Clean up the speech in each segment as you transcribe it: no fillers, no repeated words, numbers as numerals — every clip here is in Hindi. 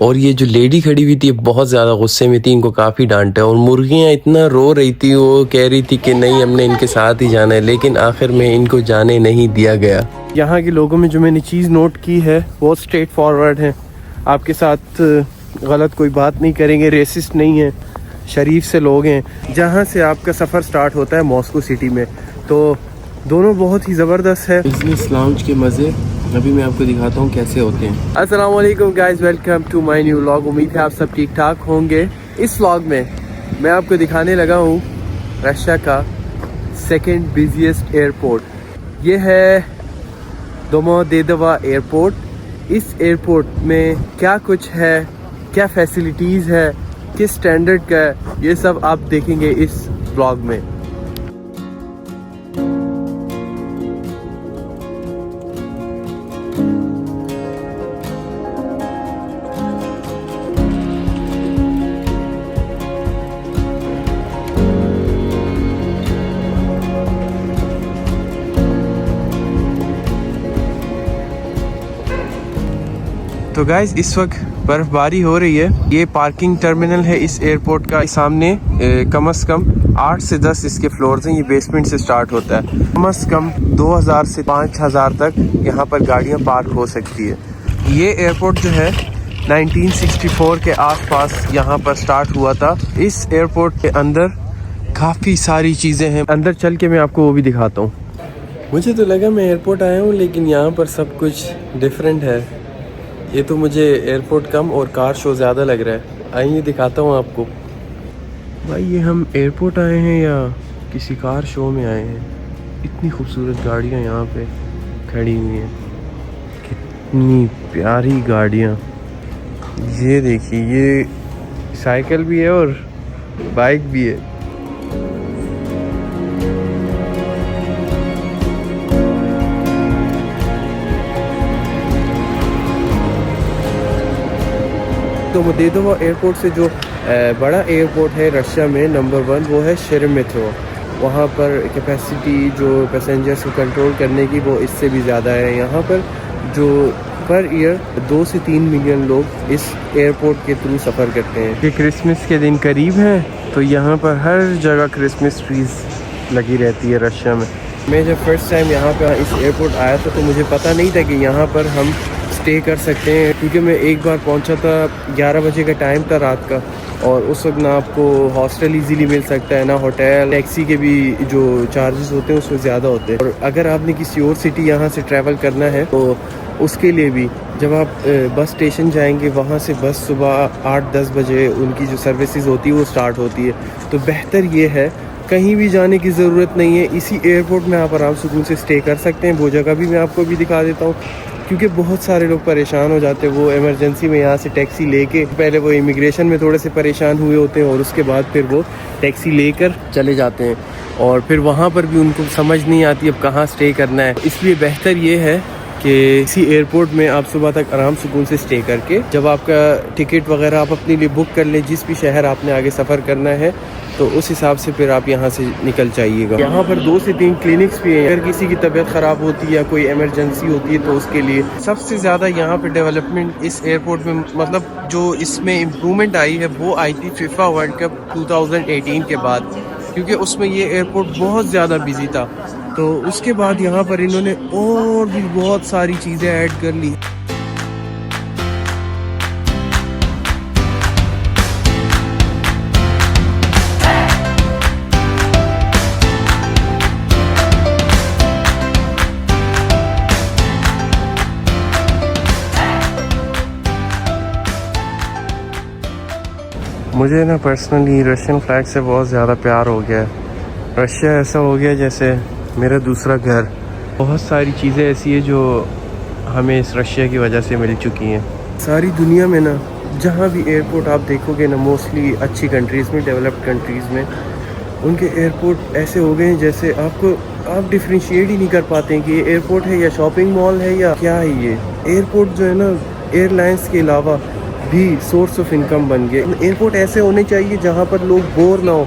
और ये जो लेडी खड़ी हुई थी बहुत ज़्यादा गुस्से में थी, इनको काफ़ी डांटा और मुर्गियाँ इतना रो रही थी, वो कह रही थी कि नहीं हमने इनके साथ ही जाना है, लेकिन आखिर में इनको जाने नहीं दिया गया। यहाँ के लोगों में जो मैंने चीज़ नोट की है वो स्ट्रेट फॉरवर्ड है, आपके साथ गलत कोई बात नहीं करेंगे, रेसिस्ट नहीं है, शरीफ से लोग हैं। जहाँ से आपका सफ़र स्टार्ट होता है मॉस्को सिटी में, तो दोनों बहुत ही ज़बरदस्त है। बिजनेस लाउंज के मज़े अभी मैं आपको दिखाता हूँ कैसे होते हैं। अस्सलाम वालेकुम guys, welcome to my new vlog. उम्मीद है आप सब ठीक ठाक होंगे। इस व्लॉग में मैं आपको दिखाने लगा हूँ रशिया का सेकंड बिजिएस्ट एयरपोर्ट। ये है दोमोदेदोवा एयरपोर्ट। इस एयरपोर्ट में क्या कुछ है, क्या फैसिलिटीज़ है, किस स्टैंडर्ड का है, ये सब आप देखेंगे इस व्लॉग में। तो गाइज इस वक्त बर्फ़बारी हो रही है। ये पार्किंग टर्मिनल है इस एयरपोर्ट का। सामने कम से कम 8 से 10 इसके फ्लोर्स हैं। ये बेसमेंट से स्टार्ट होता है। कम से कम 2000 से 5000 तक यहाँ पर गाड़ियाँ पार्क हो सकती है। ये एयरपोर्ट जो है 1964 के आसपास यहाँ पर स्टार्ट हुआ था। इस एयरपोर्ट के अंदर काफ़ी सारी चीज़ें हैं। अंदर चल के मैं आपको वो भी दिखाता हूँ। मुझे तो लगा मैं एयरपोर्ट आया हूँ, लेकिन यहाँ पर सब कुछ डिफरेंट है। ये तो मुझे एयरपोर्ट कम और कार शो ज़्यादा लग रहा है। आइए दिखाता हूँ आपको। भाई ये हम एयरपोर्ट आए हैं या किसी कार शो में आए हैं? इतनी खूबसूरत गाड़ियाँ यहाँ पे खड़ी हुई हैं, कितनी प्यारी गाड़ियाँ। ये देखिए, ये साइकिल भी है और बाइक भी है। दोमोदेदोवा एयरपोर्ट से जो बड़ा एयरपोर्ट है रशिया में नंबर 1, वो है शेरेमेत्रो। वहाँ पर कैपेसिटी जो पैसेंजर्स को कंट्रोल करने की वो इससे भी ज़्यादा है। यहाँ पर जो पर ईयर 2 से 3 मिलियन लोग इस एयरपोर्ट के थ्रू सफ़र करते हैं। ये क्रिसमस के दिन करीब है, तो यहाँ पर हर जगह क्रिसमस ट्रीज़ लगी रहती है रशिया में। मैं जब फर्स्ट टाइम यहाँ पर इस एयरपोर्ट आया था तो मुझे पता नहीं था कि यहाँ पर हम स्टे कर सकते हैं, क्योंकि मैं एक बार पहुंचा था, 11 बजे का टाइम था रात का, और उस वक्त ना आपको हॉस्टल इजीली मिल सकता है, ना होटल। टैक्सी के भी जो चार्जेस होते हैं उसमें ज़्यादा होते हैं। और अगर आपने किसी और सिटी यहाँ से ट्रैवल करना है तो उसके लिए भी जब आप बस स्टेशन जाएंगे, वहाँ से बस सुबह 8-10 बजे उनकी जो सर्विसेज होती है वो स्टार्ट होती है। तो बेहतर ये है, कहीं भी जाने की ज़रूरत नहीं है, इसी एयरपोर्ट में आप आराम सुकून से स्टे कर सकते हैं। वो जगह भी मैं आपको भी दिखा देता हूँ, क्योंकि बहुत सारे लोग परेशान हो जाते हैं। वो इमरजेंसी में यहाँ से टैक्सी लेके, पहले वो इमिग्रेशन में थोड़े से परेशान हुए होते हैं और उसके बाद फिर वो टैक्सी लेकर चले जाते हैं, और फिर वहाँ पर भी उनको समझ नहीं आती अब कहाँ स्टे करना है। इसलिए बेहतर ये है कि इसी एयरपोर्ट में आप सुबह तक आराम सुकून से स्टे करके, जब आपका टिकट वगैरह आप अपने लिए बुक कर लें, जिस भी शहर आपने आगे सफ़र करना है, तो उस हिसाब से फिर आप यहाँ से निकल जाइएगा। यहाँ पर 2 से 3 क्लिनिक्स भी हैं। अगर किसी की तबीयत ख़राब होती है या कोई इमरजेंसी होती है तो उसके लिए सबसे ज़्यादा यहाँ पे डेवलपमेंट इस एयरपोर्ट में, मतलब जो इसमें इम्प्रूवमेंट आई है वो आई थी फीफा वर्ल्ड कप 2018 के बाद, क्योंकि उसमें ये एयरपोर्ट बहुत ज़्यादा बिजी था। तो उसके बाद यहाँ पर इन्होंने और भी बहुत सारी चीज़ें ऐड कर ली। मुझे ना पर्सनली रशियन फ्लैग से बहुत ज़्यादा प्यार हो गया है। रशिया ऐसा हो गया जैसे मेरा दूसरा घर। बहुत सारी चीज़ें ऐसी है जो हमें इस रशिया की वजह से मिल चुकी हैं। सारी दुनिया में ना जहाँ भी एयरपोर्ट आप देखोगे ना, मोस्टली अच्छी कंट्रीज़ में, डेवलप्ड कंट्रीज़ में, उनके एयरपोर्ट ऐसे हो गए हैं जैसे आप डिफ्रेंशिएट ही नहीं कर पाते हैं कि ये एयरपोर्ट है या शॉपिंग मॉल है या क्या है। ये एयरपोर्ट जो है ना, एयरलाइंस के अलावा भी सोर्स ऑफ इनकम बन गए। एयरपोर्ट ऐसे होने चाहिए जहाँ पर लोग बोर ना हो।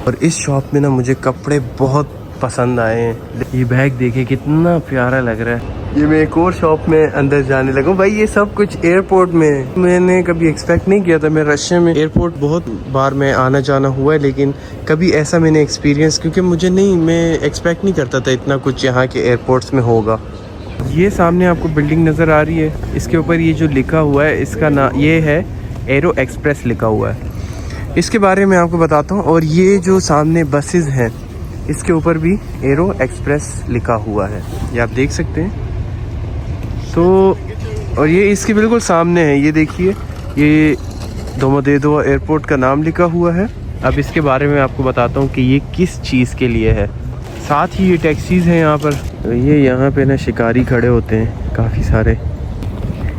और इस शॉप में ना मुझे कपड़े बहुत पसंद आए हैं। ये बैग देखे कितना प्यारा लग रहा है। ये मैं एक और शॉप में अंदर जाने लगा भाई। ये सब कुछ एयरपोर्ट में मैंने कभी एक्सपेक्ट नहीं किया था। मैं रशिया में एयरपोर्ट बहुत बार मैं आना जाना हुआ है, लेकिन कभी ऐसा मैंने एक्सपीरियंस, क्योंकि मैं एक्सपेक्ट नहीं करता था इतना कुछ यहाँ के एयरपोर्ट्स में होगा। ये सामने आपको बिल्डिंग नज़र आ रही है, इसके ऊपर ये जो लिखा हुआ है इसका नाम ये है एरो एक्सप्रेस लिखा हुआ है। इसके बारे में आपको बताता हूँ। और ये जो सामने बसेस हैं इसके ऊपर भी एरो एक्सप्रेस लिखा हुआ है, ये आप देख सकते हैं। तो और ये इसके बिल्कुल सामने है, ये देखिए, ये दोमोदेदोव एयरपोर्ट का नाम लिखा हुआ है। अब इसके बारे में आपको बताता हूँ कि ये किस चीज़ के लिए है। साथ ही ये टैक्सीज़ हैं यहाँ पर। ये यहाँ पे ना शिकारी खड़े होते हैं काफ़ी सारे।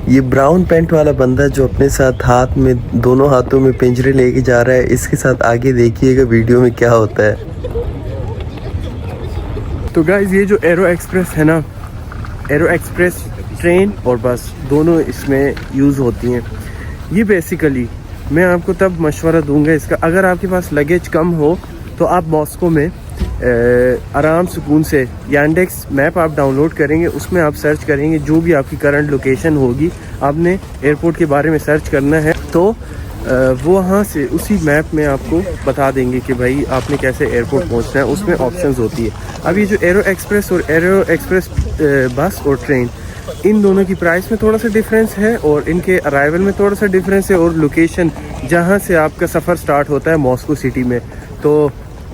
ये ब्राउन पैंट वाला बंदा जो अपने साथ हाथ में दोनों हाथों में पिंजरे लेके जा रहा है, इसके साथ आगे देखिएगा वीडियो में क्या होता है। तो गाइज ये जो एरो एक्सप्रेस है ना, एरो एक्सप्रेस ट्रेन और बस दोनों इसमें यूज़ होती हैं। ये बेसिकली मैं आपको तब मशवरा दूंगा इसका, अगर आपके पास लगेज कम हो तो आप मॉस्को में आराम सुकून से यांडेक्स मैप आप डाउनलोड करेंगे, उसमें आप सर्च करेंगे जो भी आपकी करंट लोकेशन होगी, आपने एयरपोर्ट के बारे में सर्च करना है तो वो वहाँ से उसी मैप में आपको बता देंगे कि भाई आपने कैसे एयरपोर्ट पहुँचना है। उसमें ऑप्शंस होती है। अब ये जो एरो एक्सप्रेस और एरो एक्सप्रेस बस और ट्रेन, इन दोनों की प्राइस में थोड़ा सा डिफरेंस है और इनके अराइवल में थोड़ा सा डिफरेंस है, और लोकेशन जहाँ से आपका सफ़र स्टार्ट होता है मॉस्को सिटी में, तो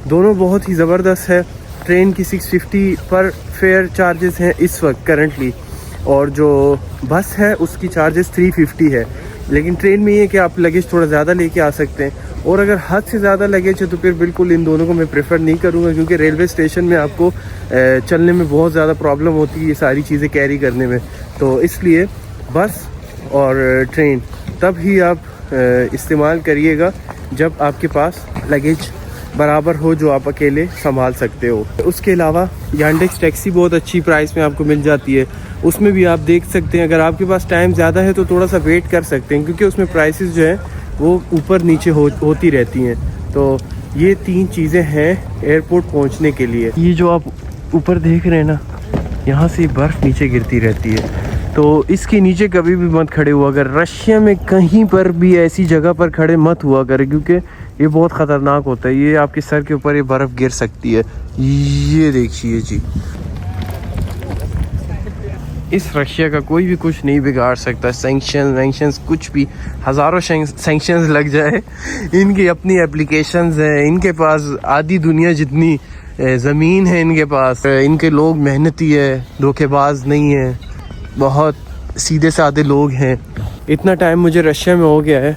दोनों बहुत ही ज़बरदस्त है। ट्रेन की 650 पर फेयर चार्जेस हैं इस वक्त करंटली, और जो बस है उसकी चार्जेस 350 है। लेकिन ट्रेन में ये कि आप लगेज थोड़ा ज़्यादा लेके आ सकते हैं, और अगर हद से ज़्यादा लगेज है तो फिर बिल्कुल इन दोनों को मैं प्रेफर नहीं करूँगा, क्योंकि रेलवे स्टेशन में आपको चलने में बहुत ज़्यादा प्रॉब्लम होती है ये सारी चीज़ें कैरी करने में। तो इसलिए बस और ट्रेन तब ही आप इस्तेमाल करिएगा जब आपके पास लगेज बराबर हो जो आप अकेले संभाल सकते हो। उसके अलावा यांडेक्स टैक्सी बहुत अच्छी प्राइस में आपको मिल जाती है, उसमें भी आप देख सकते हैं। अगर आपके पास टाइम ज़्यादा है तो थोड़ा सा वेट कर सकते हैं, क्योंकि उसमें प्राइसेस जो है वो ऊपर नीचे होती रहती हैं। तो ये 3 चीज़ें हैं एयरपोर्ट पहुंचने के लिए। ये जो आप ऊपर देख रहे हैं ना, यहाँ से बर्फ़ नीचे गिरती रहती है, तो इसके नीचे कभी भी मत खड़े हुआ अगर रशिया में कहीं पर भी ऐसी जगह पर खड़े मत हुआ करें, क्योंकि ये बहुत ख़तरनाक होता है। ये आपके सर के ऊपर ये बर्फ़ गिर सकती है। ये देखिए जी, इस रशिया का कोई भी कुछ नहीं बिगाड़ सकता। सैंक्शंस कुछ भी, हज़ारों सैंक्शंस लग जाए, इनकी अपनी एप्लीकेशंस हैं, इनके पास आधी दुनिया जितनी ज़मीन है इनके पास, इनके लोग मेहनती है, धोखेबाज नहीं है, बहुत सीधे साधे लोग हैं। इतना टाइम मुझे रशिया में हो गया है,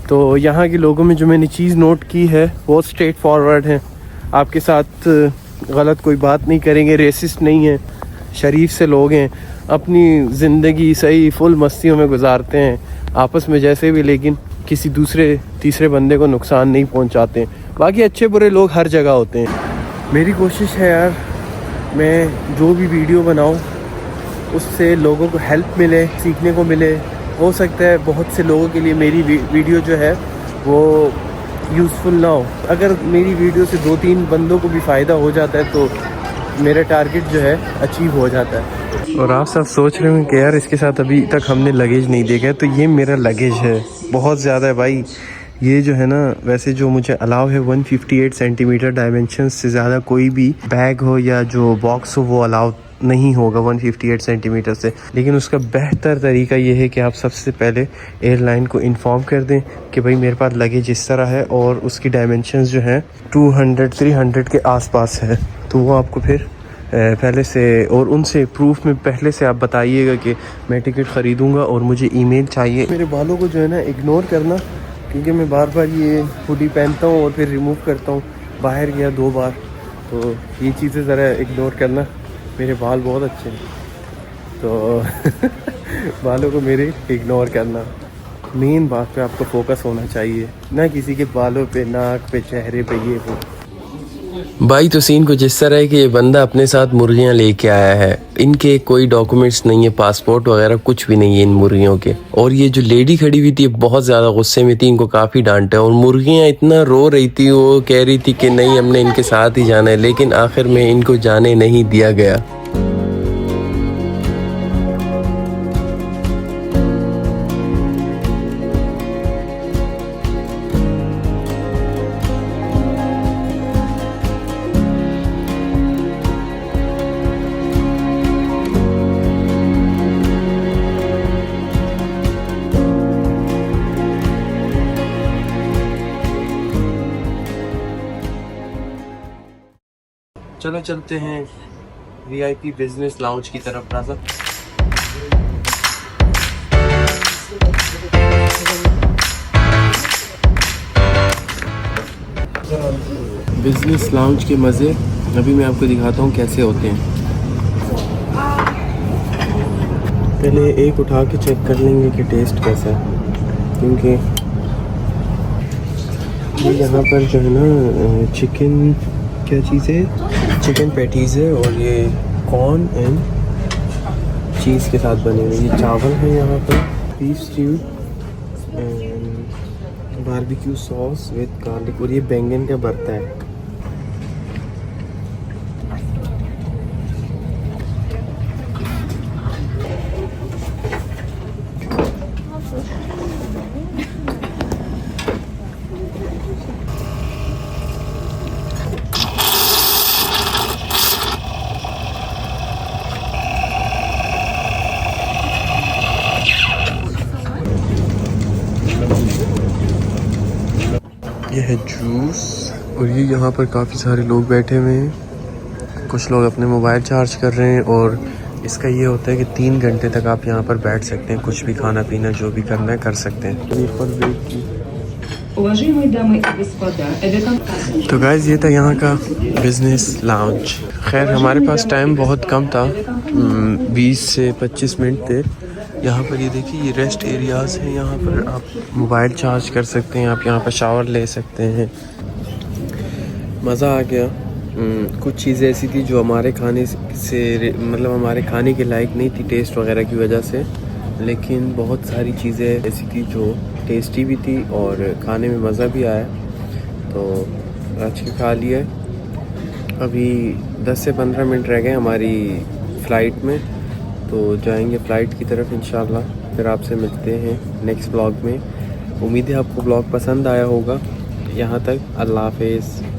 तो यहाँ के लोगों में जो मैंने चीज़ नोट की है वो स्ट्रेट फॉरवर्ड हैं, आपके साथ गलत कोई बात नहीं करेंगे, रेसिस्ट नहीं है, शरीफ से लोग हैं, अपनी ज़िंदगी सही फुल मस्तियों में गुजारते हैं आपस में जैसे भी, लेकिन किसी दूसरे तीसरे बंदे को नुकसान नहीं पहुंचाते हैं। बाकी अच्छे बुरे लोग हर जगह होते हैं। मेरी कोशिश है यार, मैं जो भी वीडियो बनाऊं उससे लोगों को हेल्प मिले, सीखने को मिले। हो सकता है बहुत से लोगों के लिए मेरी वीडियो जो है वो यूज़फुल ना हो। अगर मेरी वीडियो से 2-3 बंदों को भी फ़ायदा हो जाता है तो मेरा टारगेट जो है अचीव हो जाता है। और आप सब सोच रहे हो कि यार इसके साथ अभी तक हमने लगेज नहीं देखा है, तो ये मेरा लगेज है, बहुत ज़्यादा है भाई। ये जो है ना, वैसे जो मुझे अलाउ है 158 सेंटीमीटर डायमेंशन से ज़्यादा कोई भी बैग हो या जो बॉक्स हो वो अलाउ नहीं होगा 158 सेंटीमीटर से। लेकिन उसका बेहतर तरीका ये है कि आप सबसे पहले एयरलाइन को इन्फॉर्म कर दें कि भाई मेरे पास लगेज इस तरह है और उसकी डायमेंशंस जो हैं 200-300 के आसपास है, तो वो आपको फिर पहले से और उनसे प्रूफ में पहले से आप बताइएगा कि मैं टिकट ख़रीदूँगा और मुझे ईमेल चाहिए। मेरे बालों को जो है ना इग्नोर करना, क्योंकि मैं बार बार ये हुडी पहनता हूँ और फिर रिमूव करता हूँ, बाहर गया 2 बार, तो ये चीज़ें ज़रा इग्नोर करना। मेरे बाल बहुत अच्छे हैं, तो बालों को मेरे इग्नोर करना। मेन बात पे आपको फोकस होना चाहिए, ना किसी के बालों पे, नाक पे, चेहरे पे, ये वो। भाई तो सीन कुछ इस तरह है कि ये बंदा अपने साथ मुर्गियां लेके आया है। इनके कोई डॉक्यूमेंट्स नहीं है, पासपोर्ट वगैरह कुछ भी नहीं है इन मुर्गियों के। और ये जो लेडी खड़ी हुई थी बहुत ज़्यादा गुस्से में थी, इनको काफ़ी डांटा। और मुर्गियां इतना रो रही थी, वो कह रही थी कि नहीं हमने इनके साथ ही जाना है, लेकिन आखिर में इनको जाने नहीं दिया गया। चलो चलते हैं वीआईपी बिजनेस लाउंज की तरफ। राजा बिजनेस लाउंज के मज़े अभी मैं आपको दिखाता हूँ कैसे होते हैं। पहले एक उठा के चेक कर लेंगे कि टेस्ट कैसा है, क्योंकि ये यहाँ पर जो है ना चिकन क्या चीज़ है, चिकन पैटीज़ है और ये कॉर्न एंड चीज़ के साथ बने हुए। ये चावल है यहाँ पर, beef stew and barbecue sauce with garlic, और ये बैंगन का भरता है। ये है जूस, और ये यहाँ पर काफ़ी सारे लोग बैठे हुए हैं। कुछ लोग अपने मोबाइल चार्ज कर रहे हैं। और इसका ये होता है कि 3 घंटे तक आप यहाँ पर बैठ सकते हैं, कुछ भी खाना पीना जो भी करना है कर सकते हैं। तो गाइस ये था यहाँ का बिजनेस लाउंज। खैर हमारे पास टाइम बहुत कम था, 20 से 25 मिनट थे। यहाँ पर ये देखिए ये रेस्ट एरियाज़ हैं, यहाँ पर आप मोबाइल चार्ज कर सकते हैं, आप यहाँ पर शावर ले सकते हैं। मज़ा आ गया। कुछ चीज़ें ऐसी थी जो हमारे खाने से मतलब हमारे खाने के लायक नहीं थी टेस्ट वगैरह की वजह से, लेकिन बहुत सारी चीज़ें ऐसी थी जो टेस्टी भी थी और खाने में मज़ा भी आया। तो आज के खा लिया। अभी 10 से 15 मिनट रह गए हमारी फ़्लाइट में, तो जाएंगे फ़्लाइट की तरफ इंशाल्लाह। फिर आपसे मिलते हैं नेक्स्ट ब्लॉग में। उम्मीद है आपको ब्लॉग पसंद आया होगा। यहाँ तक अल्लाह हाफ़िज़।